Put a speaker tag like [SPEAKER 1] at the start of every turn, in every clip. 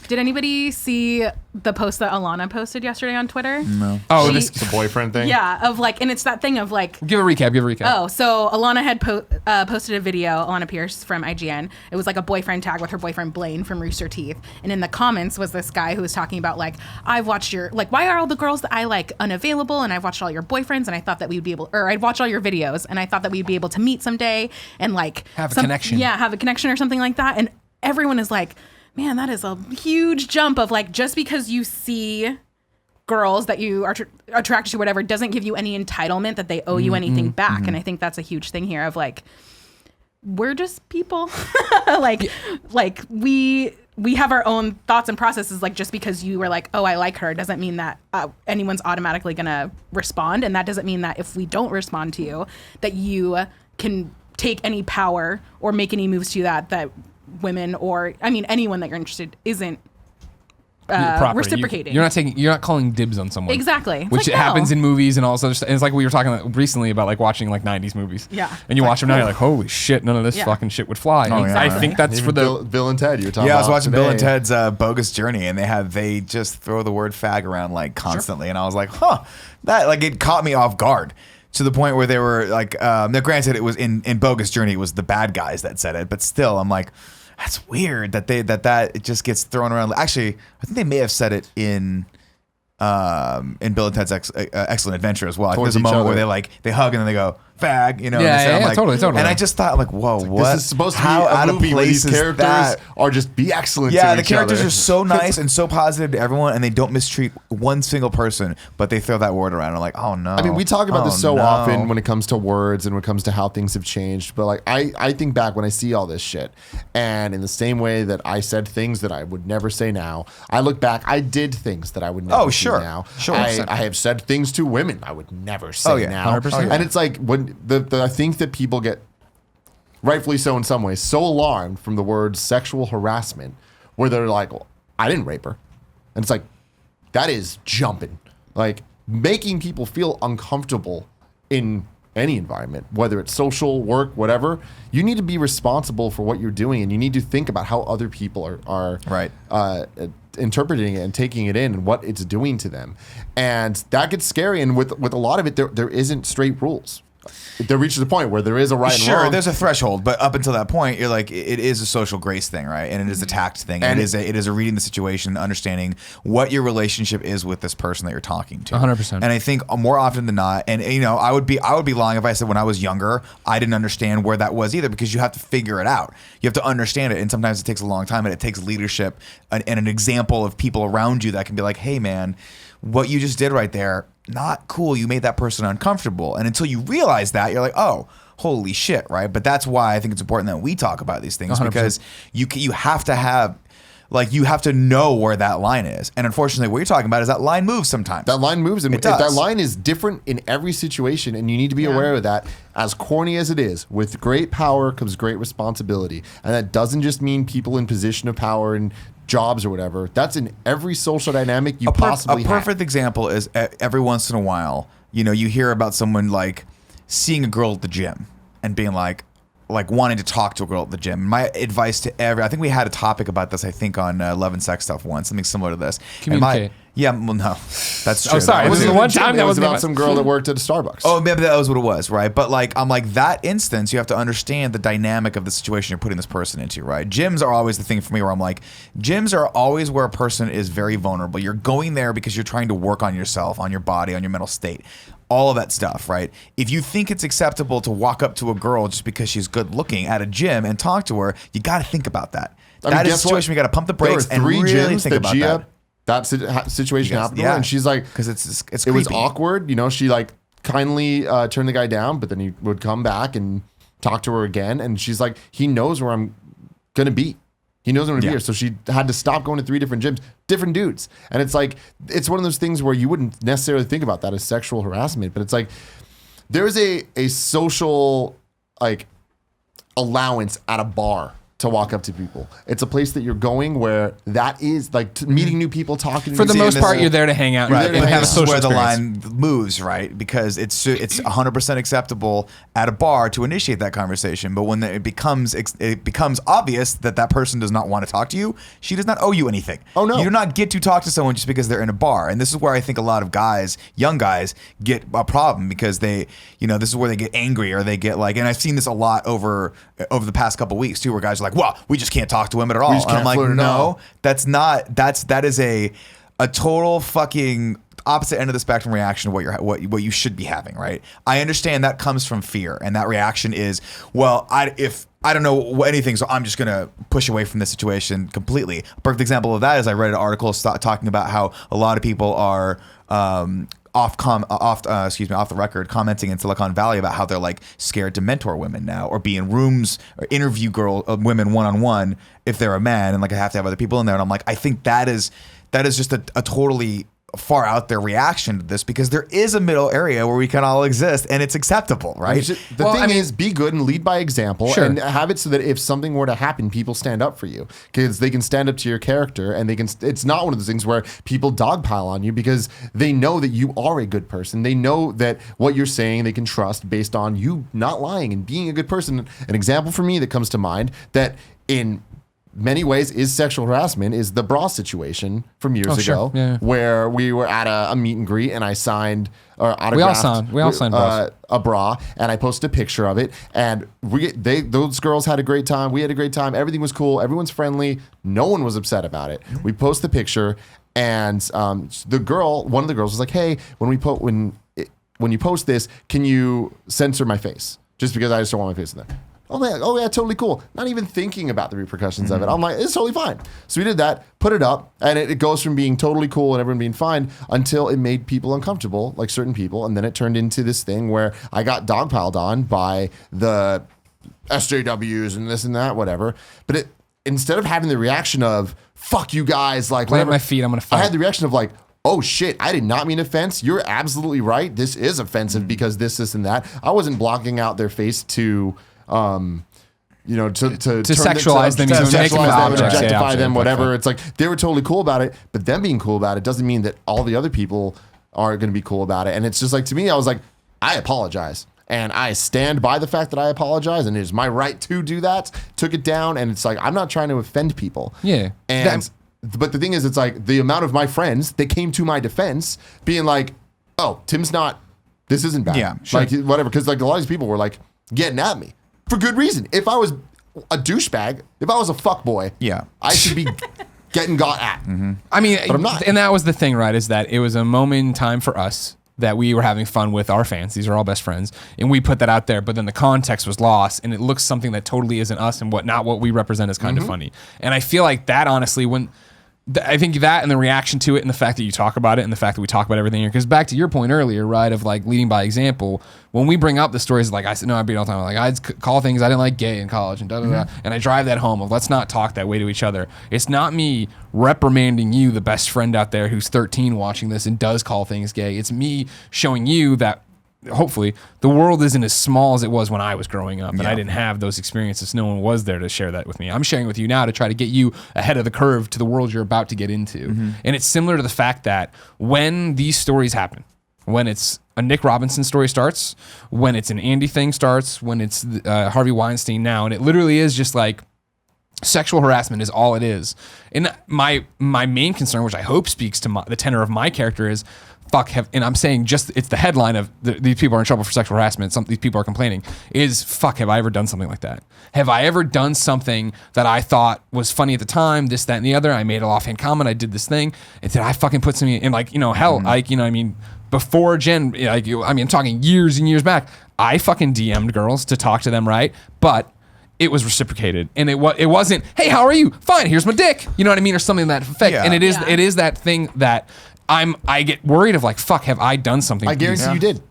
[SPEAKER 1] Did anybody see the post that Alana posted yesterday on Twitter?
[SPEAKER 2] No.
[SPEAKER 3] Oh, the boyfriend thing?
[SPEAKER 1] Yeah, of like, and it's that thing of like...
[SPEAKER 3] Give a recap.
[SPEAKER 1] Oh, so Alana had posted a video, Alana Pierce from IGN. It was like a boyfriend tag with her boyfriend Blaine from Rooster Teeth. And in the comments was this guy who was talking about like, I've watched your... Like, why are all the girls that I like unavailable? And I've watched all your boyfriends and I thought that we would be able... Or I'd watch all your videos and I thought that we'd be able to meet someday and like...
[SPEAKER 3] Have a connection.
[SPEAKER 1] Yeah, have a connection or something like that. And everyone is like... Man, that is a huge jump of like, just because you see girls that you are attracted to, whatever, doesn't give you any entitlement that they owe you anything back. And I think that's a huge thing here of like, we're just people. like we have our own thoughts and processes. Like, just because you were like, oh, I like her, doesn't mean that anyone's automatically going to respond. And that doesn't mean that if we don't respond to you, that you can take any power or make any moves to that women or anyone that you're interested isn't reciprocating.
[SPEAKER 3] You're not calling dibs on someone.
[SPEAKER 1] Exactly.
[SPEAKER 3] Which
[SPEAKER 1] like,
[SPEAKER 3] happens in movies and all this other stuff. And it's like we were talking recently about like watching like 90s movies.
[SPEAKER 1] Yeah.
[SPEAKER 3] And you watch them now, you're like, holy shit, none of this fucking shit would fly.
[SPEAKER 2] Oh, yeah,
[SPEAKER 3] I think that's
[SPEAKER 4] even
[SPEAKER 3] for the
[SPEAKER 4] Bill and Ted you were talking about.
[SPEAKER 2] Yeah, I was watching
[SPEAKER 4] today.
[SPEAKER 2] Bill and Ted's Bogus Journey, and they just throw the word fag around like constantly, and I was like, that like it caught me off guard. To the point where they were like, now granted, it was in Bogus Journey, it was the bad guys that said it, but still, I'm like, that's weird that it just gets thrown around. Actually, I think they may have said it in Bill and Ted's Excellent Adventure as well. I think there's a moment where they hug and then they go fag, you know.
[SPEAKER 3] Yeah, totally.
[SPEAKER 2] And I just thought like, whoa, what?
[SPEAKER 4] This is supposed to be
[SPEAKER 2] How
[SPEAKER 4] a
[SPEAKER 2] out
[SPEAKER 4] movie
[SPEAKER 2] of
[SPEAKER 4] where
[SPEAKER 2] place
[SPEAKER 4] these
[SPEAKER 2] is
[SPEAKER 4] characters
[SPEAKER 2] that?
[SPEAKER 4] are just be excellent.
[SPEAKER 2] Yeah,
[SPEAKER 4] to
[SPEAKER 2] the
[SPEAKER 4] each
[SPEAKER 2] characters
[SPEAKER 4] other.
[SPEAKER 2] are so nice and so positive to everyone, and they don't mistreat one single person, but they throw that word around. I'm like, oh no.
[SPEAKER 4] I mean, we talk about this so
[SPEAKER 2] no.
[SPEAKER 4] often when it comes to words and when it comes to how things have changed. But like, I think back when I see all this shit, and in the same way that I said things that I would never say now, I look back, I did things that I would never say now.
[SPEAKER 2] Sure.
[SPEAKER 4] I have said things to women I would never say now.
[SPEAKER 3] 100%.
[SPEAKER 4] And it's like when I think that people get, rightfully so in some ways, so alarmed from the word sexual harassment, where they're like, well, I didn't rape her. And it's like, that is jumping. Like, making people feel uncomfortable in any environment, whether it's social, work, whatever. You need to be responsible for what you're doing, and you need to think about how other people are
[SPEAKER 2] right.
[SPEAKER 4] Interpreting it and taking it in and what it's doing to them. And that gets scary. And with a lot of it, there isn't straight rules. There reaches a point where there is a right and wrong.
[SPEAKER 2] Sure, there's a threshold, but up until that point, you're like, it is a social grace thing, right? And it is a tact thing, and it is a reading the situation, understanding what your relationship is with this person that you're talking to.
[SPEAKER 3] 100%.
[SPEAKER 2] And I think more often than not, and you know, I would be lying if I said when I was younger, I didn't understand where that was either, because you have to figure it out. You have to understand it, and sometimes it takes a long time, and it takes leadership and an example of people around you that can be like, hey man, what you just did right there, not cool. You made that person uncomfortable. And until you realize that, you're like, oh, holy shit, right? But that's why I think it's important that we talk about these things 100%. Because you have to have, like, you have to know where that line is. And unfortunately, what you're talking about is that line moves sometimes.
[SPEAKER 4] That line moves. And
[SPEAKER 2] does.
[SPEAKER 4] That line is different in every situation, and you need to be aware of that. As corny as it is, with great power comes great responsibility. And that doesn't just mean people in position of power and jobs or whatever. That's in every social dynamic you possibly have.
[SPEAKER 2] A perfect example is every once in a while, you know, you hear about someone like seeing a girl at the gym and being like wanting to talk to a girl at the gym. My advice to I think we had a topic about this, I think, on Love and Sex Stuff once, something similar to this.
[SPEAKER 3] Communicate.
[SPEAKER 2] Yeah, well, no, that's true.
[SPEAKER 3] Oh, sorry.
[SPEAKER 4] It was
[SPEAKER 3] the one time that was
[SPEAKER 4] about some girl that worked at a Starbucks.
[SPEAKER 2] Oh, maybe that was what it was, right? But like, I'm like, that instance, you have to understand the dynamic of the situation you're putting this person into, right? Gyms are always the thing for me where I'm like, gyms are always where a person is very vulnerable. You're going there because you're trying to work on yourself, on your body, on your mental state. All of that stuff, right? If you think it's acceptable to walk up to a girl just because she's good looking at a gym and talk to her, you got to think about that. That is a situation where you got to pump the brakes and really think about that.
[SPEAKER 4] That situation happened to her, and she's like,
[SPEAKER 2] because it's
[SPEAKER 4] it was awkward, you know. She like kindly turned the guy down, but then he would come back and talk to her again, and she's like, he knows where I'm gonna be. He knows I'm gonna be here, so she had to stop going to 3 different gyms, different dudes, and it's like, it's one of those things where you wouldn't necessarily think about that as sexual harassment, but it's like there's a social like allowance at a bar to walk up to people. It's a place that you're going where that is like meeting new people, talking to
[SPEAKER 3] For the
[SPEAKER 4] new
[SPEAKER 3] most
[SPEAKER 4] people.
[SPEAKER 3] part, you're there to hang out
[SPEAKER 2] Right,
[SPEAKER 3] and
[SPEAKER 2] and
[SPEAKER 3] have a
[SPEAKER 2] this is
[SPEAKER 3] social
[SPEAKER 2] where the
[SPEAKER 3] experience.
[SPEAKER 2] line moves, right? Because it's 100% acceptable at a bar to initiate that conversation, but when it becomes obvious that that person does not want to talk to you, she does not owe you anything.
[SPEAKER 4] Oh, no.
[SPEAKER 2] You do not get to talk to someone just because they're in a bar, and this is where I think a lot of guys, young guys, get a problem because they, this is where they get angry or they get like, and I've seen this a lot over the past couple weeks too, where guys are like, well, we just can't talk to women at all.
[SPEAKER 4] just
[SPEAKER 2] And I'm
[SPEAKER 4] can't
[SPEAKER 2] like,
[SPEAKER 4] flirt at all.
[SPEAKER 2] no, that is a total fucking opposite end of the spectrum reaction to what you should be having, right? I understand that comes from fear, and that reaction is, well, if I don't know anything, so I'm just gonna push away from this situation completely. A perfect example of that is I read an article talking about how a lot of people are off the record commenting in Silicon Valley about how they're like scared to mentor women now or be in rooms or interview women one-on-one if they're a man, and like I have to have other people in there, and I'm like, I think that is just a totally far out their reaction to this, because there is a middle area where we can all exist and it's acceptable, right?
[SPEAKER 4] The thing is, be good and lead by example,
[SPEAKER 3] Sure.
[SPEAKER 4] and have it so that if something were to happen, people stand up for you, because they can stand up to your character, and it's not one of those things where people dogpile on you because they know that you are a good person. They know that what you're saying they can trust based on you not lying and being a good person. An example for me that comes to mind that in many ways is sexual harassment is the bra situation from years ago,
[SPEAKER 3] sure. Yeah.
[SPEAKER 4] where we were at a meet and greet, and I signed or autographed
[SPEAKER 3] we all signed bras.
[SPEAKER 4] a bra, and I posted a picture of it, and those girls had a great time. We had a great time. Everything was cool. Everyone's friendly. No one was upset about it. We post the picture, and one of the girls was like, "Hey, when you post this, can you censor my face? Just because I just don't want my face in there." Oh yeah, totally cool. Not even thinking about the repercussions of it. I'm like, it's totally fine. So we did that, put it up, and it goes from being totally cool and everyone being fine until it made people uncomfortable, like certain people, and then it turned into this thing where I got dogpiled on by the SJWs and this and that, whatever. But instead of having the reaction of "fuck you guys," like
[SPEAKER 3] Plant
[SPEAKER 4] whatever,
[SPEAKER 3] my feet, I'm gonna fight.
[SPEAKER 4] I had the reaction of like, "Oh shit, I did not mean offense. You're absolutely right. This is offensive because this, and that." I wasn't blocking out their face to
[SPEAKER 3] sexualize them,
[SPEAKER 4] to
[SPEAKER 3] make them objects,
[SPEAKER 4] objectify
[SPEAKER 3] yeah,
[SPEAKER 4] them, whatever.
[SPEAKER 3] exactly.
[SPEAKER 4] It's like they were totally cool about it, but them being cool about it doesn't mean that all the other people are going to be cool about it. And it's just like, to me, I was like, I apologize. And I stand by the fact that I apologize, and it is my right to do that. Took it down, and it's like, I'm not trying to offend people.
[SPEAKER 3] Yeah.
[SPEAKER 4] But the thing is, it's like the amount of my friends that came to my defense being like, "Oh, Tim's not, this isn't bad."
[SPEAKER 2] Yeah, sure.
[SPEAKER 4] Like, whatever. Because like a lot of these people were like getting at me for good reason. If I was a douchebag, if I was a fuckboy,
[SPEAKER 2] Yeah.
[SPEAKER 4] I should be getting got at.
[SPEAKER 3] I mean,
[SPEAKER 4] But I'm not.
[SPEAKER 3] and that was the thing, right? Is that it was a moment in time for us that we were having fun with our fans. These are all best friends, and we put that out there. But then the context was lost, and it looks something that totally isn't us, and not what we represent is kind of funny. And I feel like that, honestly, I think that and the reaction to it, and the fact that you talk about it, and the fact that we talk about everything here, because back to your point earlier, right, of like leading by example. When we bring up the stories, like I said, no, I beat all the time. Like I'd call things I didn't like gay in college, and and I drive that home of let's not talk that way to each other. It's not me reprimanding you, the best friend out there who's 13 watching this and does call things gay. It's me showing you that hopefully the world isn't as small as it was when I was growing up, and I didn't have those experiences. No one was there to share that with me. I'm sharing with you now to try to get you ahead of the curve to the world you're about to get into. And it's similar to the fact that when these stories happen, when it's a Nick Robinson story starts, when it's an Andy thing starts, when it's Harvey Weinstein now, and it literally is just like sexual harassment is all it is. And my main concern, which I hope speaks to the tenor of my character, is and I'm saying just it's the headline of these people are in trouble for sexual harassment. These people are complaining. Is fuck, have I ever done something like that? Have I ever done something that I thought was funny at the time? This, that, and the other. I made an offhand comment. I did this thing. And did I fucking put something in, like, hell, like, I mean, before Jen, like, I'm talking years and years back. I fucking DM'd girls to talk to them, right? But it was reciprocated, and it wasn't, "Hey, how are you? Fine. Here's my dick." You know what I mean, or something that fake.
[SPEAKER 2] Yeah.
[SPEAKER 3] And it is that thing that I get worried of, like, fuck, have I done something?
[SPEAKER 4] I guarantee you did.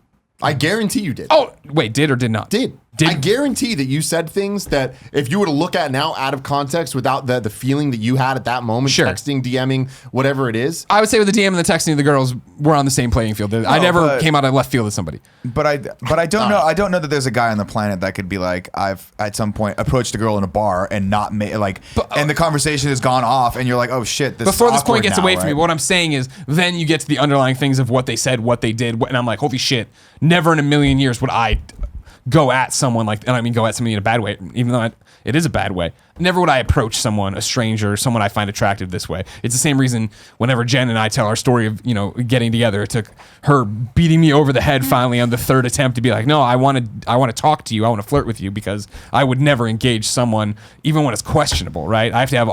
[SPEAKER 4] I guarantee you did.
[SPEAKER 3] Oh, wait, did or did not?
[SPEAKER 4] Did. I guarantee that you said things that if you were to look at now out of context without the feeling that you had at that moment,
[SPEAKER 3] Sure.
[SPEAKER 4] texting, DMing, whatever it is.
[SPEAKER 3] I would say with the DM and the texting, the girls were on the same playing field. I never came out of left field with somebody.
[SPEAKER 2] But I don't know. I don't know that there's a guy on the planet that could be like, I've at some point approached a girl in a bar and not and the conversation has gone off, and you're like, oh shit.
[SPEAKER 3] Before this point gets
[SPEAKER 2] now,
[SPEAKER 3] away from me, what I'm saying is, then you get to the underlying things of what they said, what they did, and I'm like, holy shit! Never in a million years would I go at someone like, and I mean go at somebody in a bad way, even though it is a bad way. Never would I approach someone, a stranger, someone I find attractive this way. It's the same reason whenever Jen and I tell our story of, getting together, it took her beating me over the head finally on the third attempt to be like, no, I want to talk to you. I want to flirt with you, because I would never engage someone even when it's questionable, right? I have to have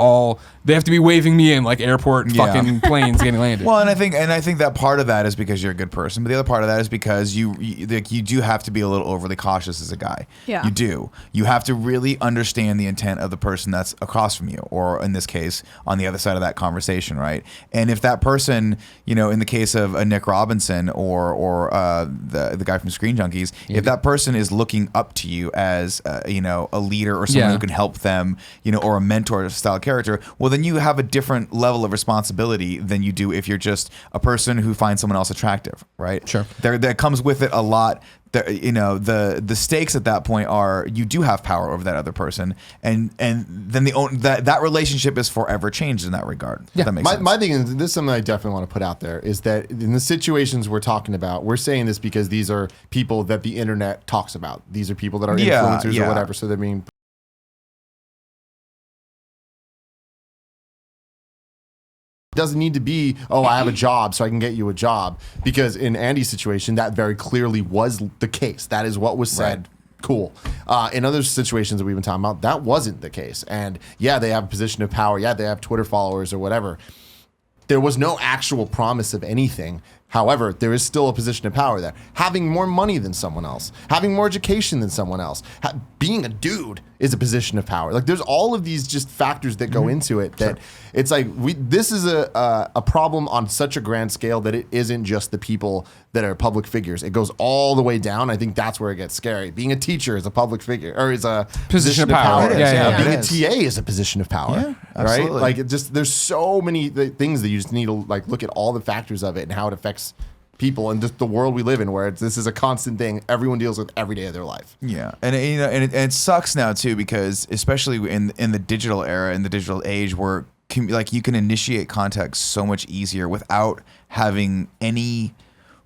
[SPEAKER 3] they have to be waving me in like airport fucking planes getting landed.
[SPEAKER 2] Well, and I think that part of that is because you're a good person, but the other part of that is because you do have to be a little overly cautious as a guy.
[SPEAKER 1] Yeah.
[SPEAKER 2] You do. You have to really understand the intent of the person that's across from you, or in this case, on the other side of that conversation, right? And if that person, in the case of a Nick Robinson or the guy from Screen Junkies, if that person is looking up to you as a leader or someone who can help them, or a mentor style character, well, then you have a different level of responsibility than you do if you're just a person who finds someone else attractive, right?
[SPEAKER 3] Sure.
[SPEAKER 2] There comes with it a lot. The stakes at that point are you do have power over that other person, and then that relationship is forever changed in that regard.
[SPEAKER 3] Yeah.
[SPEAKER 2] That makes sense.
[SPEAKER 4] My thing is, this is something I definitely want to put out there, is that in the situations we're talking about, we're saying this because these are people that the internet talks about. These are people that are influencers or whatever. So they're being doesn't need to be, I have a job so I can get you a job, because in Andy's situation that very clearly was the case. That is what was said. Right. Cool. In other situations that we've been talking about, that wasn't the case. And they have a position of power. Yeah, they have Twitter followers or whatever. There was no actual promise of anything. However, there is still a position of power there. Having more money than someone else, having more education than someone else, being a dude is a position of power. Like, there's all of these just factors that go into it that it's like this is a problem on such a grand scale that it isn't just the people that are public figures. It goes all the way down. I think that's where it gets scary. Being a teacher is a public figure, or is a position of power. Being a TA is a position of power.
[SPEAKER 2] Yeah, absolutely.
[SPEAKER 4] Right? Like, there's so many things that you just need to look at all the factors of it and how it affects people and just the world we live in, where this is a constant thing everyone deals with every day of their life.
[SPEAKER 2] Yeah, and it sucks now too, because especially in the digital era, in the digital age, where you can initiate contact so much easier without having any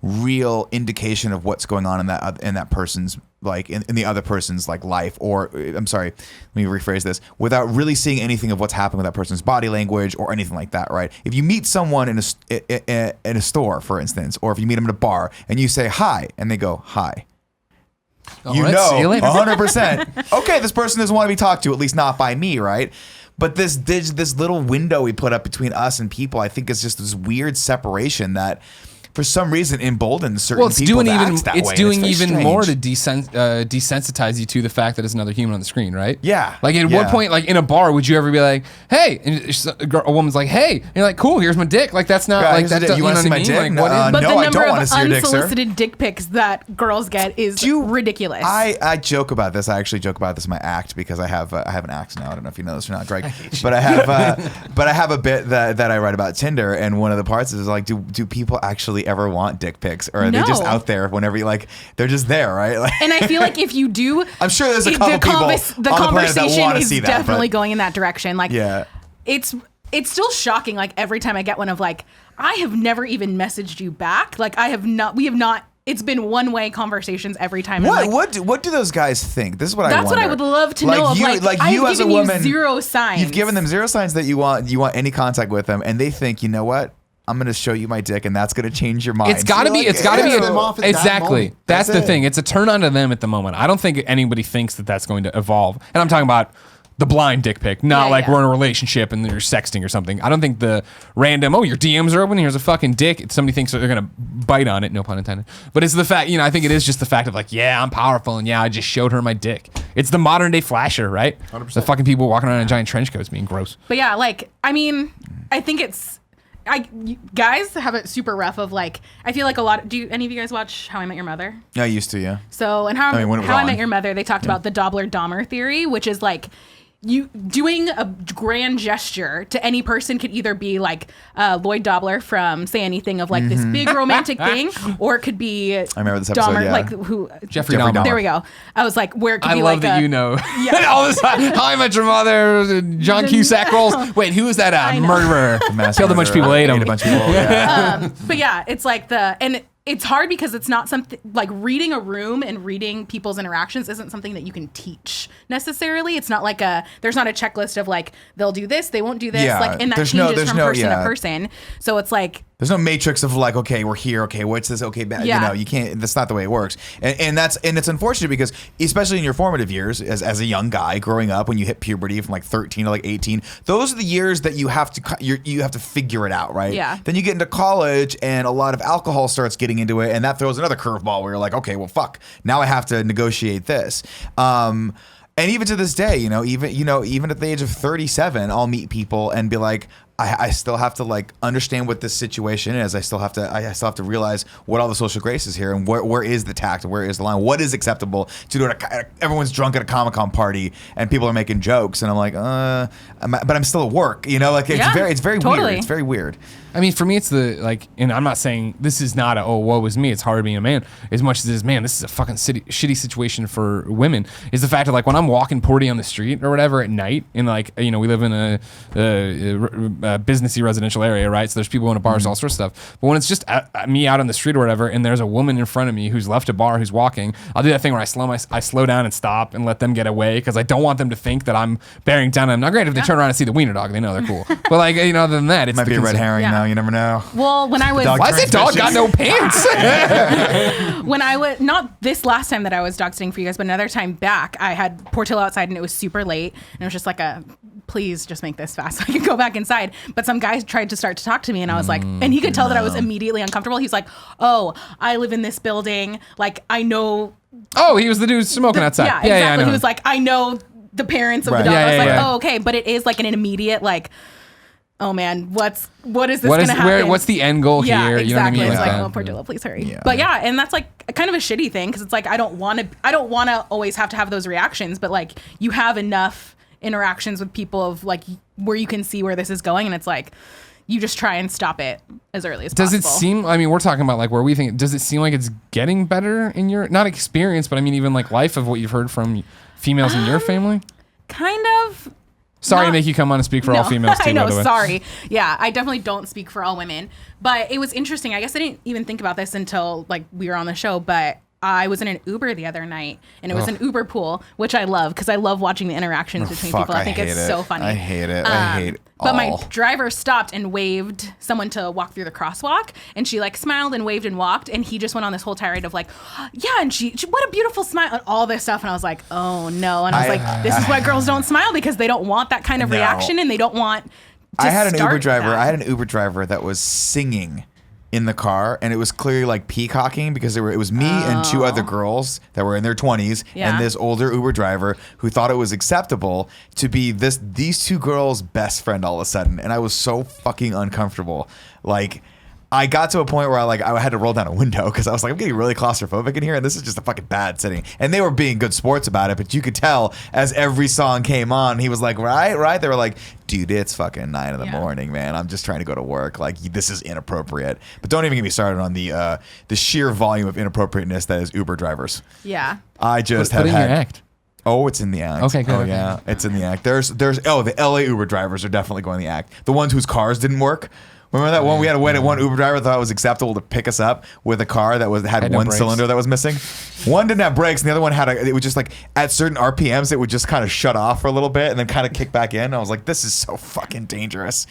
[SPEAKER 2] real indication of what's going on in that person's in the other person's life, or I'm sorry, let me rephrase this, without really seeing anything of what's happening with that person's body language or anything like that, right? If you meet someone in a store, for instance, or if you meet them in a bar and you say hi and they go hi, you know 100%, okay, this person doesn't want to be talked to, at least not by me, right? But this little window we put up between us and people, I think, is just this weird separation that for some reason emboldens certain people to act that way.
[SPEAKER 3] It's doing even more to desensitize you to the fact that it's another human on the screen, right?
[SPEAKER 2] Yeah.
[SPEAKER 3] Like, at what point, like in a bar, would you ever be like, "Hey," and a woman's like, "Hey," and you're like, "Cool, here's my dick." Like, that's not like that.
[SPEAKER 2] You want to see my dick?
[SPEAKER 3] Like, what is?
[SPEAKER 1] But
[SPEAKER 2] no,
[SPEAKER 1] the
[SPEAKER 2] I
[SPEAKER 1] number
[SPEAKER 2] don't want
[SPEAKER 1] of
[SPEAKER 2] to see your dick, sir.
[SPEAKER 1] unsolicited dick pics that girls get is ridiculous.
[SPEAKER 2] I joke about this. I actually joke about this in my act, because I have an act now. I don't know if you know this or not, Greg, but I have a bit that I write about Tinder, and one of the parts is like, do people actually ever want dick pics, or are they just out there whenever they're just there, right?
[SPEAKER 1] And I feel like if you do,
[SPEAKER 2] I'm sure there's a couple people
[SPEAKER 1] the
[SPEAKER 2] on the planet that
[SPEAKER 1] conversation
[SPEAKER 2] want to
[SPEAKER 1] is
[SPEAKER 2] see that,
[SPEAKER 1] definitely going in that direction. Like,
[SPEAKER 2] it's
[SPEAKER 1] still shocking. Like, every time I get one of like, I have never even messaged you back. Like, we have not. It's been one-way conversations every time.
[SPEAKER 2] What do those guys think? This is what I wonder.
[SPEAKER 1] That's what I would love to know.
[SPEAKER 2] You as a woman,
[SPEAKER 1] zero signs.
[SPEAKER 2] You've given them zero signs that you want any contact with them, and they think, you know what? I'm going to show you my dick, and that's going to change your mind.
[SPEAKER 3] It's got to be. It's got to be exactly. That's the thing. It's a turn on to them at the moment. I don't think anybody thinks that that's going to evolve. And I'm talking about the blind dick pic, not we're in a relationship and you're sexting or something. I don't think the random, your DMs are open, here's a fucking dick. Somebody thinks that they're going to bite on it, no pun intended. But it's the fact, I think it is just the fact of like, I'm powerful, and I just showed her my dick. It's the modern day flasher, right? 100%. The fucking people walking around in giant trench coats being gross.
[SPEAKER 1] But I think guys have it super rough of like, I feel like a lot. Do any of you guys watch How I Met Your Mother?
[SPEAKER 2] I used to, yeah.
[SPEAKER 1] So, and How
[SPEAKER 2] when it was
[SPEAKER 1] I
[SPEAKER 2] on.
[SPEAKER 1] Met Your Mother, they talked about the Dobler-Dahmer theory, which is like, you doing a grand gesture to any person could either be like Lloyd Dobler from Say Anything of like this big romantic thing, or it could be
[SPEAKER 2] I remember this episode,
[SPEAKER 1] Dahmer,
[SPEAKER 2] yeah.
[SPEAKER 1] like who
[SPEAKER 3] Jeffrey Dahmer.
[SPEAKER 1] There we go. I was like, where it could
[SPEAKER 3] I
[SPEAKER 1] be
[SPEAKER 3] love
[SPEAKER 1] like
[SPEAKER 3] that
[SPEAKER 1] a,
[SPEAKER 3] you know.
[SPEAKER 1] Yeah.
[SPEAKER 3] All this time, How I Met Your Mother, John Cusack roles. Wait, who was that?
[SPEAKER 1] I know.
[SPEAKER 3] Murderer.
[SPEAKER 2] Mass
[SPEAKER 3] Killed a bunch of people, ate them.
[SPEAKER 2] a bunch of people. Yeah.
[SPEAKER 1] But yeah, it's like and it's hard because it's not something like reading a room and reading people's interactions isn't something that you can teach necessarily. It's not like there's not a checklist of like, they'll do this, they won't do this.
[SPEAKER 2] Yeah,
[SPEAKER 1] Like, and that
[SPEAKER 2] there's
[SPEAKER 1] changes
[SPEAKER 2] no-
[SPEAKER 1] from person to person. So it's like,
[SPEAKER 2] There's no matrix of like, okay, we're here. Okay, what's this? Okay, bad.
[SPEAKER 1] Yeah.
[SPEAKER 2] You know, you can't. That's not the way it works. And it's unfortunate because especially in your formative years, as a young guy growing up, when you hit puberty from like 13 to like 18, those are the years that you have to figure it out, right?
[SPEAKER 1] Yeah.
[SPEAKER 2] Then you get into college, and a lot of alcohol starts getting into it, and that throws another curveball where you're like, okay, well, fuck. Now I have to negotiate this. And even to this day, even at the age of 37, I'll meet people and be like, I still have to like understand what this situation is. I still have to realize what all the social grace is here, and where is the tact, and where is the line, what is acceptable to do. Everyone's drunk at a Comic-Con party and people are making jokes, and I'm like, but I'm still at work. Like it's very
[SPEAKER 1] totally
[SPEAKER 2] weird. It's very weird.
[SPEAKER 3] I mean, for me, it's and I'm not saying this is not woe is me. It's hard being a man as much as it is, man, this is a fucking shitty situation for women. Is the fact that like when I'm walking Porty on the street or whatever at night, and like, we live in a businessy residential area, right? So there's people going to bars, all sorts of stuff. But when it's just me out on the street or whatever, and there's a woman in front of me who's left a bar, who's walking, I'll do that thing where I slow down and stop and let them get away because I don't want them to think that I'm bearing down on them. Now, granted, if they turn around and see the wiener dog, they know they're cool. But like, other than that, it's
[SPEAKER 2] Might be a red herring
[SPEAKER 1] Yeah.
[SPEAKER 2] now. You never know.
[SPEAKER 1] well, when I was
[SPEAKER 2] Dog
[SPEAKER 3] Why is it dog got no pants?
[SPEAKER 1] when I was not this last time that I was dog sitting for you guys, but another time back, I had Portillo outside and it was super late, and it was just like please just make this fast so I can go back inside. But some guy tried to start to talk to me, and I was like, and he could tell that I was immediately uncomfortable. He's like, oh, I live in this building, like I know.
[SPEAKER 3] Oh, he was the dude smoking outside.
[SPEAKER 1] Yeah,
[SPEAKER 3] Yeah,
[SPEAKER 1] exactly.
[SPEAKER 3] I know.
[SPEAKER 1] He was like, I know the parents of
[SPEAKER 2] Right.
[SPEAKER 1] the dog.
[SPEAKER 3] Yeah,
[SPEAKER 1] I was
[SPEAKER 3] yeah,
[SPEAKER 1] like,
[SPEAKER 3] yeah.
[SPEAKER 1] oh, okay, but it is like an immediate like, oh man, what is this going to happen?
[SPEAKER 3] What's the end goal
[SPEAKER 1] Yeah,
[SPEAKER 3] here?
[SPEAKER 1] exactly.
[SPEAKER 3] You know what I mean?
[SPEAKER 1] It's like,
[SPEAKER 3] that.
[SPEAKER 1] oh, Portillo, please hurry.
[SPEAKER 2] Yeah.
[SPEAKER 1] But yeah, and that's like kind of a shitty thing because it's like I don't want to always have to have those reactions, but like you have enough interactions with people of like where you can see where this is going, and it's like you just try and stop it as early as
[SPEAKER 3] Does
[SPEAKER 1] possible.
[SPEAKER 3] it seem, I mean, we're talking about like where we think, does it seem like it's getting better in your, not experience, but I mean, even like life of what you've heard from females in your family?
[SPEAKER 1] Kind of.
[SPEAKER 3] Sorry to
[SPEAKER 1] Not-
[SPEAKER 3] make you come on and speak for all females too,
[SPEAKER 1] I know,
[SPEAKER 3] by the way.
[SPEAKER 1] sorry. Yeah, I definitely don't speak for all women. But it was interesting. I guess I didn't even think about this until like we were on the show, but I was in an Uber the other night, and it was an Uber pool, which I love because I love watching the interactions between people. I think it's so funny.
[SPEAKER 2] I hate it. I hate
[SPEAKER 1] But my
[SPEAKER 2] all.
[SPEAKER 1] driver stopped and waved someone to walk through the crosswalk, and she like smiled and waved and walked, and he just went on this whole tirade of like, yeah, and she what a beautiful smile, and all this stuff, and I was like, oh no, and I was like, this is why girls don't smile, because they don't want that kind of
[SPEAKER 2] No.
[SPEAKER 1] reaction, and they don't want to
[SPEAKER 2] I had an Uber
[SPEAKER 1] start
[SPEAKER 2] driver.
[SPEAKER 1] that.
[SPEAKER 2] I had an Uber driver that was singing in the car, and it was clearly like peacocking because it was me and two other girls that were in their 20s,
[SPEAKER 1] Yeah.
[SPEAKER 2] and this older Uber driver who thought it was acceptable to be these two girls' best friend all of a sudden, and I was so fucking uncomfortable. Like, I got to a point where I had to roll down a window because I was like, I'm getting really claustrophobic in here, and this is just a fucking bad setting. And they were being good sports about it, but you could tell as every song came on, he was like, right. They were like, dude, it's fucking 9 in the morning, man. I'm just trying to go to work. Like, this is inappropriate. But don't even get me started on the sheer volume of inappropriateness that is Uber drivers.
[SPEAKER 1] Yeah.
[SPEAKER 2] I just
[SPEAKER 3] Put
[SPEAKER 2] have
[SPEAKER 3] in
[SPEAKER 2] had.
[SPEAKER 3] your act.
[SPEAKER 2] Oh, it's in the act.
[SPEAKER 3] Okay, good.
[SPEAKER 2] Oh, yeah, it's in the act. There's the LA Uber drivers are definitely going in the act. The ones whose cars didn't work. Remember that one? We had one Uber driver thought it was acceptable to pick us up with a car that had
[SPEAKER 3] no
[SPEAKER 2] one
[SPEAKER 3] brakes.
[SPEAKER 2] cylinder that was missing. One didn't have brakes, and the other one it would just like at certain RPMs, it would just kind of shut off for a little bit and then kind of kick back in. I was like, this is so fucking dangerous.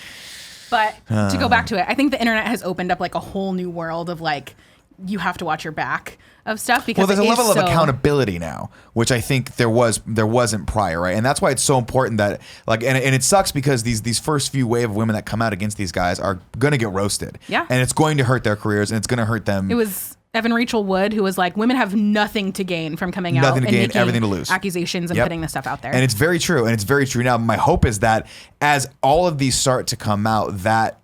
[SPEAKER 1] But to go back to it, I think the internet has opened up like a whole new world of like, you have to watch your back of stuff because
[SPEAKER 2] Well, there's a
[SPEAKER 1] it is
[SPEAKER 2] level
[SPEAKER 1] so-
[SPEAKER 2] of accountability now, which I think there wasn't prior, right? And that's why it's so important that like, and it sucks because these first few wave of women that come out against these guys are gonna get roasted,
[SPEAKER 1] Yeah.
[SPEAKER 2] and it's going to hurt their careers, and it's gonna hurt them.
[SPEAKER 1] It was Evan Rachel Wood who was like, women have nothing to gain from coming out
[SPEAKER 2] Nothing to
[SPEAKER 1] and
[SPEAKER 2] gain,
[SPEAKER 1] making
[SPEAKER 2] everything to lose.
[SPEAKER 1] accusations and
[SPEAKER 2] Yep.
[SPEAKER 1] putting this stuff out there.
[SPEAKER 2] And it's very true. And it's very true. Now, my hope is that as all of these start to come out, that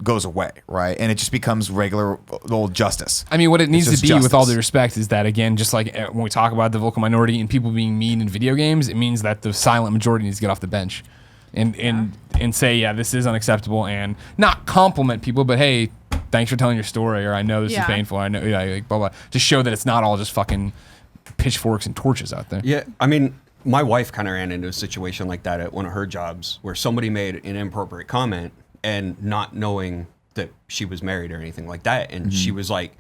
[SPEAKER 2] goes away, right? And it just becomes regular old justice.
[SPEAKER 3] I mean, what it needs to
[SPEAKER 2] just
[SPEAKER 3] be, with all
[SPEAKER 2] justice.
[SPEAKER 3] due respect, is that, again, just like when we talk about the vocal minority and people being mean in video games, it means that the silent majority needs to get off the bench and say, yeah, this is unacceptable, and not compliment people, but hey, thanks for telling your story, or I know this is painful, I know, like, blah, blah, to show that it's not all just fucking pitchforks and torches out there.
[SPEAKER 5] Yeah, I mean, my wife kind of ran into a situation like that at one of her jobs where somebody made an inappropriate comment and not knowing that she was married or anything like that. And she was like,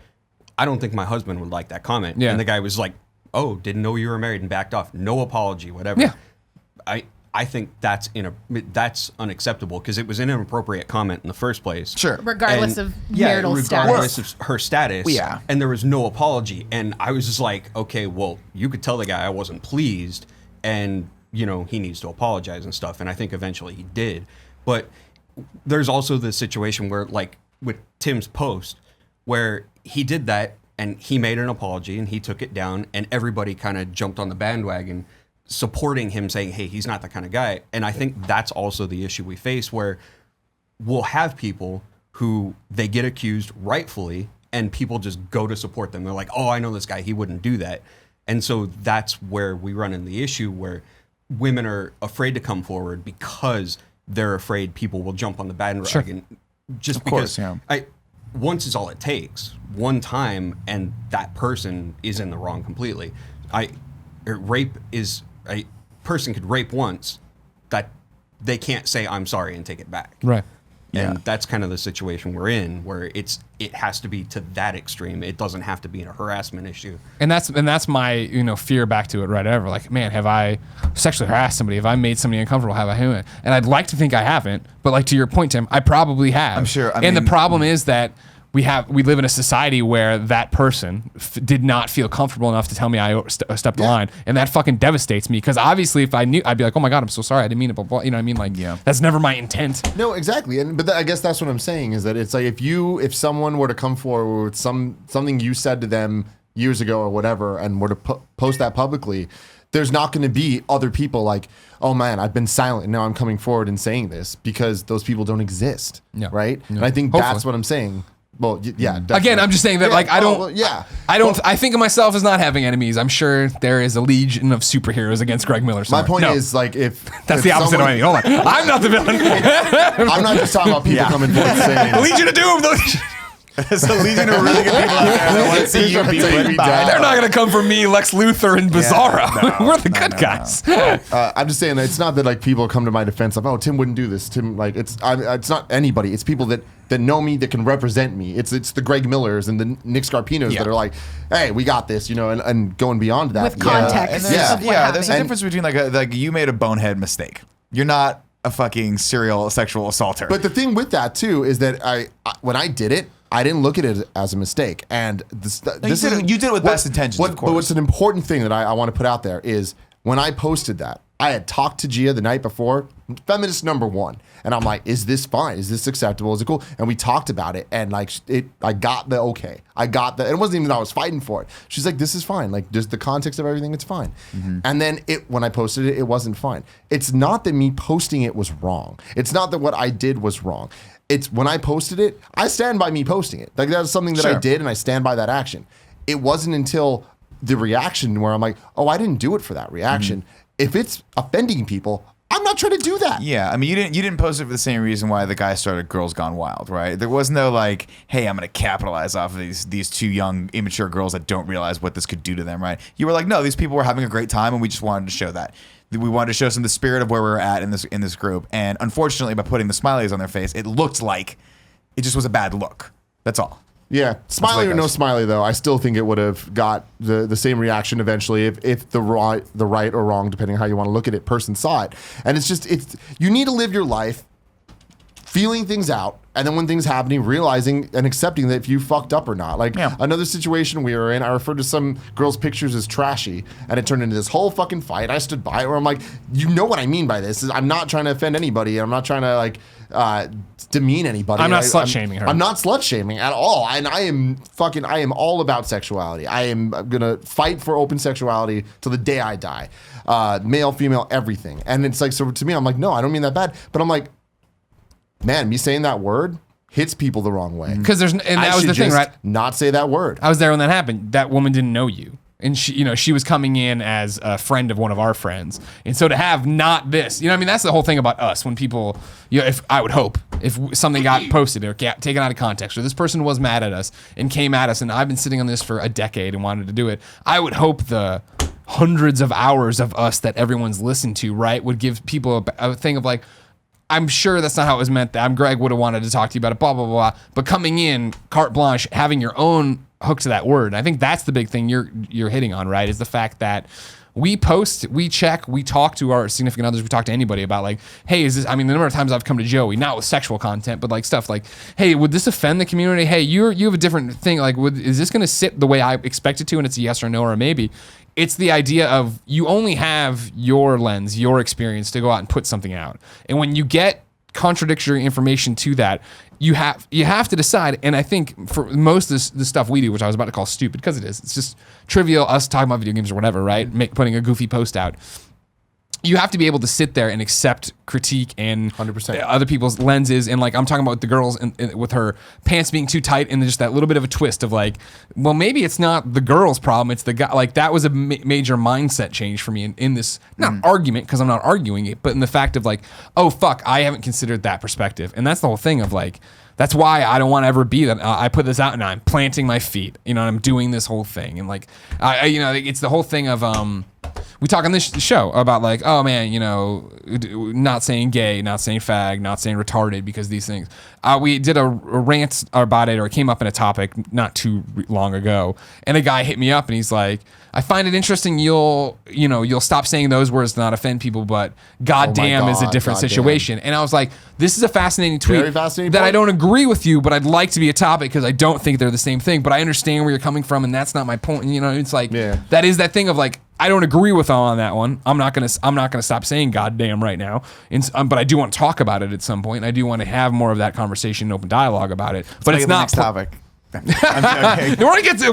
[SPEAKER 5] I don't think my husband would like that comment.
[SPEAKER 3] Yeah.
[SPEAKER 5] And the guy was like, oh, didn't know you were married, and backed off. No apology, whatever.
[SPEAKER 3] Yeah.
[SPEAKER 5] I think that's unacceptable because it was an inappropriate comment in the first place.
[SPEAKER 2] Sure.
[SPEAKER 1] Regardless
[SPEAKER 5] And-
[SPEAKER 1] of marital
[SPEAKER 5] regardless
[SPEAKER 1] status.
[SPEAKER 5] of her status.
[SPEAKER 2] Yeah.
[SPEAKER 5] And there was no apology. And I was just like, okay, well, you could tell the guy I wasn't pleased, and, you know, he needs to apologize and stuff. And I think eventually he did. But there's also the situation where, like with Tim's post, where he did that and he made an apology and he took it down, and everybody kind of jumped on the bandwagon supporting him, saying, hey, he's not that kind of guy. And I think that's also the issue we face, where we'll have people who they get accused rightfully and people just go to support them. They're like, oh, I know this guy, he wouldn't do that. And so that's where we run into the issue, where women are afraid to come forward because they're afraid people will jump on the bandwagon. Just
[SPEAKER 2] Of course,
[SPEAKER 5] because
[SPEAKER 2] yeah.
[SPEAKER 5] once is all it takes. One time and that person is in the wrong completely. Rape is, a person could rape once, that they can't say I'm sorry and take it back.
[SPEAKER 3] Right.
[SPEAKER 5] And
[SPEAKER 2] Yeah.
[SPEAKER 5] that's kind of the situation we're in, where it has to be to that extreme. It doesn't have to be a harassment issue.
[SPEAKER 3] And that's my fear back to it right over. Like, man, have I sexually harassed somebody? Have I made somebody uncomfortable? Have I? And I'd like to think I haven't, but like to your point, Tim, I probably have.
[SPEAKER 2] I'm sure.
[SPEAKER 3] And the problem is that we live in a society where that person did not feel comfortable enough to tell me I stepped the line, and that fucking devastates me, because obviously if I knew, I'd be like, oh my god, I'm so sorry, I didn't mean it, blah, blah. You know what I mean? Like, that's never my intent.
[SPEAKER 4] No, exactly. But I guess that's what I'm saying, is that it's like if someone were to come forward with something you said to them years ago or whatever, and were to post that publicly, there's not going to be other people like, oh man, I've been silent and now I'm coming forward and saying this, because those people don't exist.
[SPEAKER 3] Yeah.
[SPEAKER 4] Right.
[SPEAKER 3] Yeah.
[SPEAKER 4] And I think
[SPEAKER 3] Hopefully.
[SPEAKER 4] that's what I'm saying. Well, yeah. Definitely.
[SPEAKER 3] Again, I'm just saying that, like, I don't. I think of myself as not having enemies. I'm sure there is a legion of superheroes against Greg Miller.
[SPEAKER 4] My point is, like, if
[SPEAKER 3] that's the opposite of what I mean. Hold on, I'm not the villain.
[SPEAKER 4] I'm not just talking about people coming forward saying
[SPEAKER 3] Legion of Doom.
[SPEAKER 2] There's a legion of really good people out there that want to see you be put down.
[SPEAKER 3] They're not going to come for me, Lex Luthor, and Bizarro. We're the good guys.
[SPEAKER 4] I'm just saying that it's not that like people come to my defense like, oh, Tim wouldn't do this. Tim, like, it's not anybody. It's people that know me, that can represent me. It's the Greg Millers and the Nick Scarpinos that are like, hey, we got this, and going beyond that
[SPEAKER 1] With context.
[SPEAKER 2] There's a difference between like you made a bonehead mistake. You're not a fucking serial sexual assaulter.
[SPEAKER 4] But the thing with that too is that I when I did it, I didn't look at it as a mistake. And
[SPEAKER 2] you did it with best intentions, of course.
[SPEAKER 4] But what's an important thing that I want to put out there is, when I posted that, I had talked to Gia the night before, feminist number one. And I'm like, is this fine? Is this acceptable? Is it cool? And we talked about it, and like I got the okay. I got the, it wasn't even that I was fighting for it. She's like, this is fine. Like, just the context of everything, it's fine. Mm-hmm. And then when I posted it, it wasn't fine. It's not that me posting it was wrong. It's not that what I did was wrong. It's when I posted it, I stand by me posting it. Like, that's something that I did, and I stand by that action. It wasn't until the reaction where I'm like, oh, I didn't do it for that reaction. Mm-hmm. If it's offending people, I'm not trying to do that.
[SPEAKER 2] Yeah, I mean, you didn't post it for the same reason why the guy started Girls Gone Wild, right? There was no like, hey, I'm going to capitalize off of these two young, immature girls that don't realize what this could do to them, right? You were like, no, these people were having a great time, and we just wanted to show that. We wanted to show some of the spirit of where we were at in this group, and unfortunately, by putting the smileys on their face, it looked like it just was a bad look. That's all.
[SPEAKER 4] Yeah, smiley or no smiley, though, I still think it would have got the same reaction eventually if the right or wrong, depending on how you want to look at it, person saw it. And it's you need to live your life feeling things out, and then when things happening, realizing and accepting that if you fucked up or not. Like, another situation we were in, I referred to some girl's pictures as trashy, and it turned into this whole fucking fight. I stood by it where I'm like, you know what I mean by this. I'm not trying to offend anybody. I'm not trying to like demean anybody.
[SPEAKER 3] I'm not slut shaming her.
[SPEAKER 4] I'm not slut shaming at all. And I am all about sexuality. I am gonna fight for open sexuality till the day I die. Male, female, everything. And it's like, so to me, I'm like, no, I don't mean that bad. But I'm like, man, me saying that word hits people the wrong way.
[SPEAKER 3] Because that was the thing, right?
[SPEAKER 4] Not say that word.
[SPEAKER 3] I was there when that happened. That woman didn't know you. And she was coming in as a friend of one of our friends. And so to have not this, that's the whole thing about us. When people, if I would hope, if something got posted or taken out of context, or this person was mad at us and came at us, and I've been sitting on this for a decade and wanted to do it, I would hope the hundreds of hours of us that everyone's listened to, right, would give people a thing of like, I'm sure that's not how it was meant. That Greg would have wanted to talk to you about it, blah, blah, blah. But coming in, carte blanche, having your own hook to that word. I think that's the big thing you're hitting on, right? Is the fact that we post, we check, we talk to our significant others, we talk to anybody about like, hey, is this, the number of times I've come to Joey, not with sexual content, but like stuff like, hey, would this offend the community? Hey, you have a different thing. Like, is this going to sit the way I expect it to? And it's a yes or no or a maybe. It's the idea of you only have your lens, your experience to go out and put something out. And when you get contradictory information to that, you have to decide. And I think for most of the stuff we do, which I was about to call stupid, because it is, it's just trivial, us talking about video games or whatever, right? Putting a goofy post out. You have to be able to sit there and accept critique and
[SPEAKER 4] 100%.
[SPEAKER 3] Other people's lenses. And like I'm talking about the girls and with her pants being too tight, and just that little bit of a twist of like, well, maybe it's not the girl's problem, it's the guy. Like that was a major mindset change for me in this, not argument, because I'm not arguing it, but in the fact of like, oh fuck, I haven't considered that perspective. And that's the whole thing of like, that's why I don't want to ever be that. I put this out and I'm planting my feet, and I'm doing this whole thing. And like, it's the whole thing of, we talk on this show about like, oh man, not saying gay, not saying fag, not saying retarded, because these things. We did a rant about it, or it came up in a topic not too long ago, and a guy hit me up and he's like, I find it interesting you'll stop saying those words to not offend people, but goddamn is a different situation. And I was like, this is a fascinating tweet.
[SPEAKER 4] Very fascinating
[SPEAKER 3] that
[SPEAKER 4] point.
[SPEAKER 3] I don't agree with you, but I'd like to be a topic because I don't think they're the same thing. But I understand where you're coming from, and that's not my point. It's like that is that thing of like, I don't agree with on that one. I'm not gonna stop saying goddamn right now. But I do want to talk about it at some point. And I do want to have more of that conversation, open dialogue about it. But it's not
[SPEAKER 2] next topic.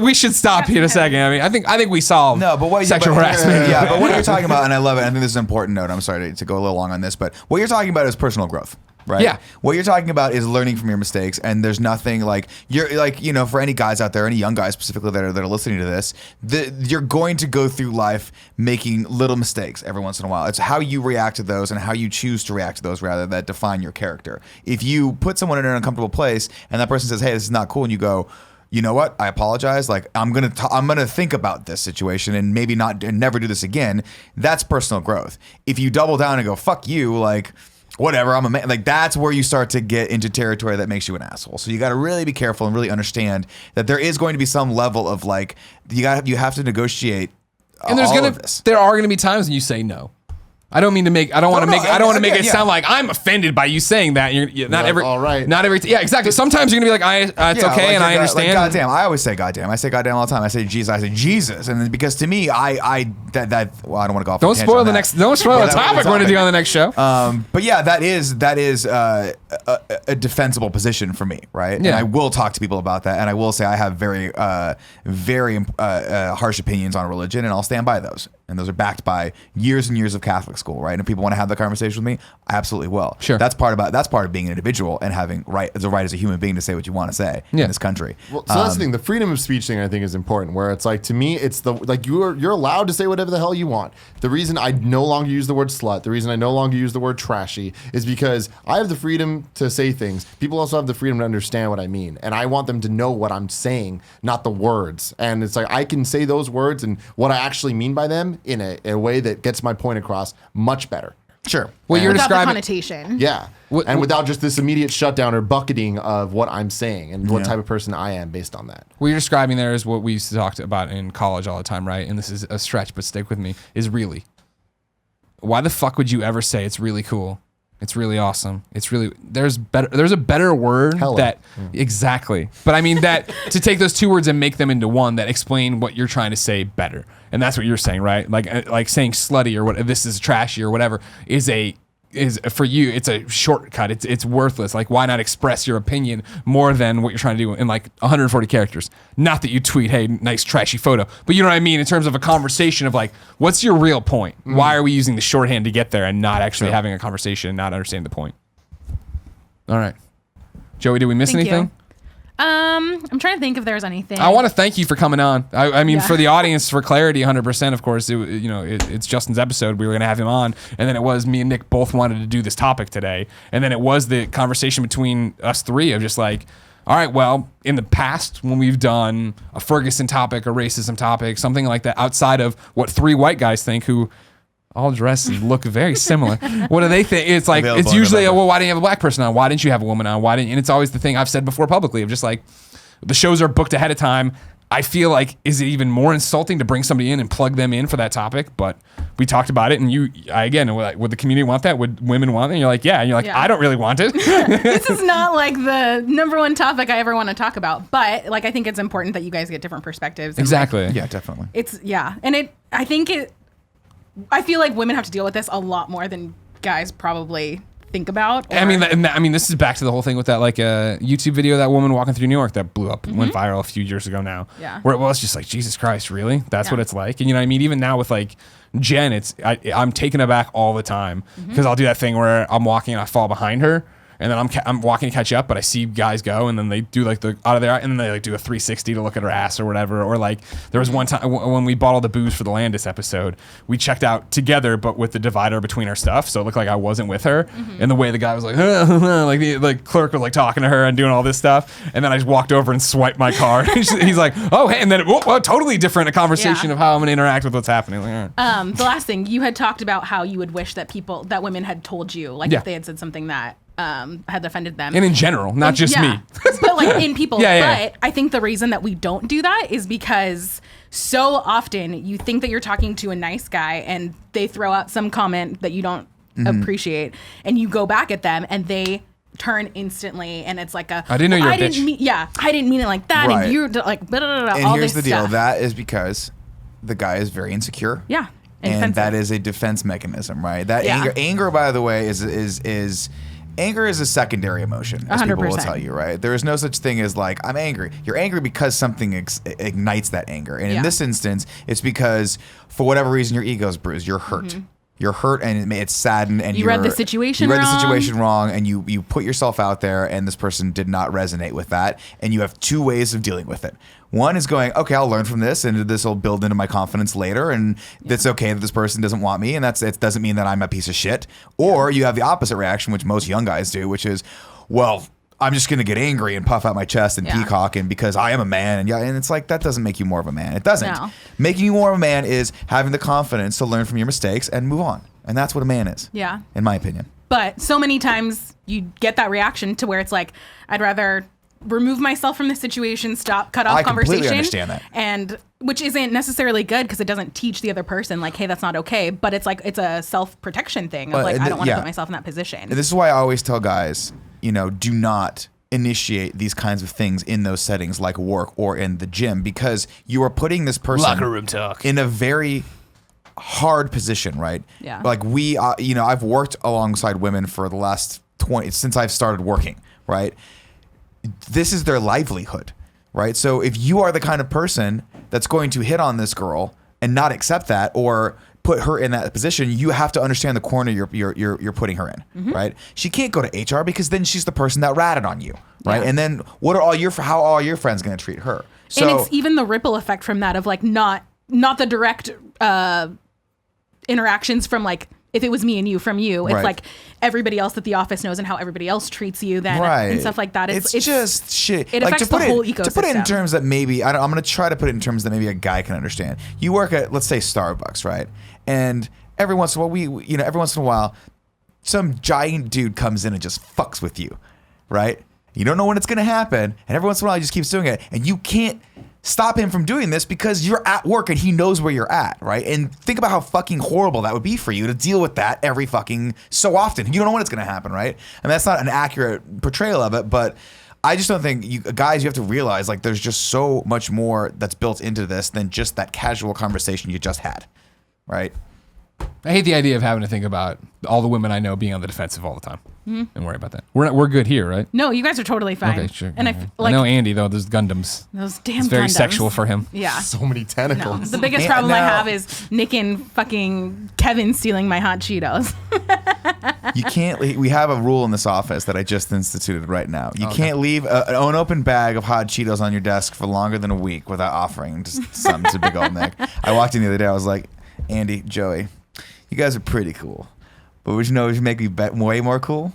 [SPEAKER 3] We should stop here in a second. I think we solved sexual harassment.
[SPEAKER 2] Yeah, but what you're talking about, and I love it. I think this is an important note. I'm sorry to go a little long on this, but what you're talking about is personal growth. Right?
[SPEAKER 3] Yeah.
[SPEAKER 2] What you're talking about is learning from your mistakes, and there's nothing like for any guys out there, any young guys specifically that are listening to this, you're going to go through life making little mistakes every once in a while. It's how you react to those and how you choose to react to those rather that define your character. If you put someone in an uncomfortable place and that person says, "Hey, this is not cool," and you go, you know what? I apologize. Like I'm gonna think about this situation and maybe never do this again. That's personal growth. If you double down and go, "Fuck you," like. Whatever, I'm a man. Like that's where you start to get into territory that makes you an asshole. So you got to really be careful and really understand that there is going to be some level of like you have to negotiate.
[SPEAKER 3] And there are gonna be times when you say no. I don't want to make it sound like I'm offended by you saying that.
[SPEAKER 4] All right.
[SPEAKER 3] Not every. Yeah, exactly. Sometimes you're gonna be like, it's okay, and I understand.
[SPEAKER 2] Like, goddamn, I always say goddamn. I say goddamn all the time. I say Jesus, and then because to me, I don't want to go off.
[SPEAKER 3] Don't spoil the next. Don't spoil the topic we're gonna do on the next show.
[SPEAKER 2] But yeah, that is a defensible position for me, right?
[SPEAKER 3] Yeah.
[SPEAKER 2] And I will talk to people about that, and I will say I have very harsh opinions on religion, and I'll stand by those. And those are backed by years and years of Catholic school, right? And if people want to have that conversation with me, I absolutely will.
[SPEAKER 3] Sure.
[SPEAKER 2] That's part of being an individual and having the right as a human being to say what you want to say in this country.
[SPEAKER 4] Well, so that's the thing. The freedom of speech thing I think is important. Where it's like to me, it's you're allowed to say whatever the hell you want. The reason I no longer use the word slut, the reason I no longer use the word trashy, is because I have the freedom to say things. People also have the freedom to understand what I mean, and I want them to know what I'm saying, not the words. And it's like I can say those words and what I actually mean by them in a way that gets my point across much better.
[SPEAKER 2] Sure.
[SPEAKER 3] Well, you're
[SPEAKER 1] without the
[SPEAKER 3] describing
[SPEAKER 1] connotation.
[SPEAKER 4] Yeah. And without just this immediate shutdown or bucketing of what I'm saying and what type of person I am based on that.
[SPEAKER 3] What you're describing there is what we used to talk about in college all the time, right? And this is a stretch, but stick with me, is really. Why the fuck would you ever say it's really cool? It's really awesome. It's really there's a better word exactly. But I mean that to take those two words and make them into one that explain what you're trying to say better. And that's what you're saying, right? Like saying slutty or what this is trashy or whatever is for you, it's a shortcut. It's worthless. Like, why not express your opinion more than what you're trying to do in like 140 characters? Not that you tweet, hey, nice trashy photo, but you know what I mean in terms of a conversation of like, what's your real point? Why are we using the shorthand to get there and not actually having a conversation and not understanding the point? All right. Joey, did we miss
[SPEAKER 1] Thank you.
[SPEAKER 3] anything?
[SPEAKER 1] I'm trying to think if there's anything.
[SPEAKER 3] I want to thank you for coming on. I mean,
[SPEAKER 1] Yeah.
[SPEAKER 3] for the audience, for clarity, 100%. Of course, it's Justin's episode. We were going to have him on, and then it was me and Nick both wanted to do this topic today, and then it was the conversation between us three of just like, all right, well, in the past when we've done a Ferguson topic, a racism topic, something like that, outside of what three white guys think who all dress and look very similar. What do they think? It's like,
[SPEAKER 2] Available
[SPEAKER 3] it's
[SPEAKER 2] in
[SPEAKER 3] usually,
[SPEAKER 2] November.
[SPEAKER 3] well, why didn't you have a black person on? Why didn't you have a woman on? Why didn't? And it's always the thing I've said before publicly of just like, the shows are booked ahead of time. I feel like, is it even more insulting to bring somebody in and plug them in for that topic? But we talked about it, and again, would the community want that? Would women want it? And you're like, yeah. And you're like,
[SPEAKER 1] Yeah.
[SPEAKER 3] I don't really want it.
[SPEAKER 1] This is not like the number one topic I ever want to talk about, but like I think it's important that you guys get different perspectives. And, like,
[SPEAKER 3] Exactly.
[SPEAKER 2] Yeah, definitely.
[SPEAKER 1] I feel like women have to deal with this a lot more than guys probably think about.
[SPEAKER 3] I mean, this is back to the whole thing with that like YouTube video of that woman walking through New York that blew up, went viral a few years ago now.
[SPEAKER 1] Yeah.
[SPEAKER 3] Where it was just like, Jesus Christ, really? That's
[SPEAKER 1] Yeah.
[SPEAKER 3] what it's like. And you know what I mean? Even now with like Jen, I'm taken aback all the time because I'll do that thing where I'm walking and I fall behind her. And then I'm walking to catch up, but I see guys go, and then they do like the out of their, and then they like do a 360 to look at her ass or whatever. Or like there was one time when we bought all the booze for the Landis episode, we checked out together, but with the divider between our stuff, so it looked like I wasn't with her. And the way the guy was like, like the clerk was like talking to her and doing all this stuff, and then I just walked over and swiped my card. He's like, oh, hey, and then totally different a conversation
[SPEAKER 1] Yeah.
[SPEAKER 3] of how I'm gonna interact with what's happening. Like, all right.
[SPEAKER 1] The last thing you had talked about how you would wish that women had told you, like
[SPEAKER 3] Yeah.
[SPEAKER 1] if they had said something that had offended them.
[SPEAKER 3] And in general, not just
[SPEAKER 1] Yeah.
[SPEAKER 3] me.
[SPEAKER 1] But like in people.
[SPEAKER 3] Yeah.
[SPEAKER 1] But I think the reason that we don't do that is because so often you think that you're talking to a nice guy and they throw out some comment that you don't appreciate, and you go back at them and they turn instantly, and it's like
[SPEAKER 3] I didn't know you were a bitch.
[SPEAKER 1] I didn't mean it like that,
[SPEAKER 2] Right.
[SPEAKER 1] and you're like blah, blah, blah, blah,
[SPEAKER 2] And
[SPEAKER 1] all
[SPEAKER 2] here's
[SPEAKER 1] this
[SPEAKER 2] the deal.
[SPEAKER 1] stuff.
[SPEAKER 2] That is because the guy is very insecure.
[SPEAKER 1] Yeah.
[SPEAKER 2] And
[SPEAKER 1] defensive.
[SPEAKER 2] that is a defense mechanism, right? That
[SPEAKER 1] Yeah.
[SPEAKER 2] anger, by the way, is anger is a secondary emotion, as people will
[SPEAKER 1] 100%.
[SPEAKER 2] tell you, right? There is no such thing as like, I'm angry. You're angry because something ignites that anger. And
[SPEAKER 1] Yeah.
[SPEAKER 2] in this instance, it's because for whatever reason, your ego's bruised. You're hurt. You're hurt, and it's saddened. And
[SPEAKER 1] You read the situation
[SPEAKER 2] You read
[SPEAKER 1] wrong.
[SPEAKER 2] the situation wrong, and you put yourself out there, and this person did not resonate with that. And you have two ways of dealing with it. One is going, okay, I'll learn from this, and this will build into my confidence later, and it's okay that this person doesn't want me, and it doesn't mean that I'm a piece of shit. Or you have the opposite reaction, which most young guys do, which is, well, I'm just gonna get angry and puff out my chest and
[SPEAKER 1] Yeah.
[SPEAKER 2] peacock, and because I am a man, and it's like that doesn't make you more of a man. It doesn't.
[SPEAKER 1] No.
[SPEAKER 2] Making you more of a man is having the confidence to learn from your mistakes and move on, and that's what a man is.
[SPEAKER 1] Yeah.
[SPEAKER 2] In my opinion.
[SPEAKER 1] But so many times you get that reaction to where it's like, I'd rather remove myself from the situation, cut off
[SPEAKER 2] I completely
[SPEAKER 1] conversation.
[SPEAKER 2] understand that.
[SPEAKER 1] And which isn't necessarily good because it doesn't teach the other person like, hey, that's not okay. But it's like, it's a self-protection thing of
[SPEAKER 2] Well,
[SPEAKER 1] like,
[SPEAKER 2] and
[SPEAKER 1] I don't want to
[SPEAKER 2] yeah.
[SPEAKER 1] put myself in that position.
[SPEAKER 2] And this is why I always tell guys, do not initiate these kinds of things in those settings like work or in the gym, because you are putting this person
[SPEAKER 3] Locker room talk.
[SPEAKER 2] in a very hard position, right?
[SPEAKER 1] Yeah.
[SPEAKER 2] Like I've worked alongside women for the last since I've started working, right? This is their livelihood, right? So if you are the kind of person that's going to hit on this girl and not accept that or put her in that position, you have to understand the corner you're putting her in, right? She can't go to HR because then she's the person that ratted on you, right?
[SPEAKER 1] Yeah.
[SPEAKER 2] And then how are all your friends going to treat her? So
[SPEAKER 1] and it's even the ripple effect from that of like, not the direct interactions from like, if it was me and you from you, it's
[SPEAKER 2] Right.
[SPEAKER 1] like everybody else that the office knows and how everybody else treats you then
[SPEAKER 2] right
[SPEAKER 1] and stuff like that.
[SPEAKER 2] It's just shit.
[SPEAKER 1] It affects the whole ecosystem.
[SPEAKER 2] To put it in terms that maybe I'm going to try to put it in terms that maybe a guy can understand. You work at, let's say, Starbucks, right? And every once in a while, every once in a while, some giant dude comes in and just fucks with you, right? You don't know when it's going to happen, and every once in a while he just keeps doing it, and you can't stop him from doing this because you're at work and he knows where you're at, right? And think about how fucking horrible that would be for you to deal with that every fucking so often. You don't know when it's going to happen, right? And that's not an accurate portrayal of it, but I just don't think guys, you have to realize like there's just so much more that's built into this than just that casual conversation you just had, right?
[SPEAKER 3] I hate the idea of having to think about all the women I know being on the defensive all the time. Don't worry about that. We're good here, right?
[SPEAKER 1] No, you guys are totally fine.
[SPEAKER 3] Okay, sure.
[SPEAKER 1] And
[SPEAKER 3] I know Andy though. Those Gundams.
[SPEAKER 1] those damn
[SPEAKER 3] It's very
[SPEAKER 1] Gundams.
[SPEAKER 3] sexual for him.
[SPEAKER 1] Yeah.
[SPEAKER 4] So many
[SPEAKER 1] No,
[SPEAKER 4] tentacles.
[SPEAKER 1] the biggest
[SPEAKER 2] Yeah,
[SPEAKER 1] problem I
[SPEAKER 2] no.
[SPEAKER 1] have is Nick and fucking Kevin stealing my hot Cheetos.
[SPEAKER 2] You can't. We have a rule in this office that I just instituted right now. You can't leave an unopened bag of hot Cheetos on your desk for longer than a week without offering just something to big old Nick. I walked in the other day. I was like, Andy, Joey, you guys are pretty cool, but would you know what would make me way more cool?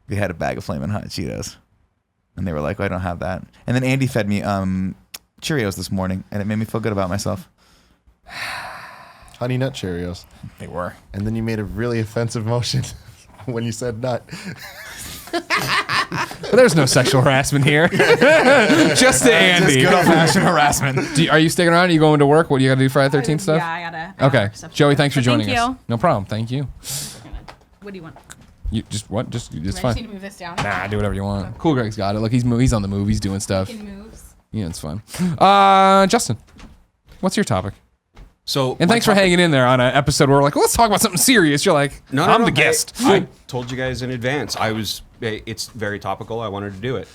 [SPEAKER 2] We had a bag of flaming hot Cheetos, and they were like, "I don't have that." And then Andy fed me Cheerios this morning, and it made me feel good about myself.
[SPEAKER 4] Honey Nut Cheerios.
[SPEAKER 2] They were.
[SPEAKER 4] And then you made a really offensive motion when you said nut.
[SPEAKER 3] But there's no sexual harassment here. Just to Andy.
[SPEAKER 2] Good old fashioned harassment.
[SPEAKER 3] Are you sticking around? Are you going to work? What do you got to do Friday 13th stuff?
[SPEAKER 1] Yeah, I gotta.
[SPEAKER 3] Okay. Joey, thanks for joining
[SPEAKER 1] Thank
[SPEAKER 3] us.
[SPEAKER 1] you.
[SPEAKER 3] No problem. Thank you.
[SPEAKER 1] What do you want?
[SPEAKER 3] You just what? Just it's
[SPEAKER 1] I just
[SPEAKER 3] fine.
[SPEAKER 1] need to move this down.
[SPEAKER 3] Nah, do whatever you want. Cool Greg's got it. Look, he's on the move. He's doing stuff.
[SPEAKER 1] Making moves.
[SPEAKER 3] Yeah, it's fun. Justin, what's your topic?
[SPEAKER 5] So,
[SPEAKER 3] And thanks for hanging in there on an episode where we're like, well, let's talk about something serious. You're like, I'm the guest.
[SPEAKER 5] I told you guys in advance. It's very topical. I wanted to do it.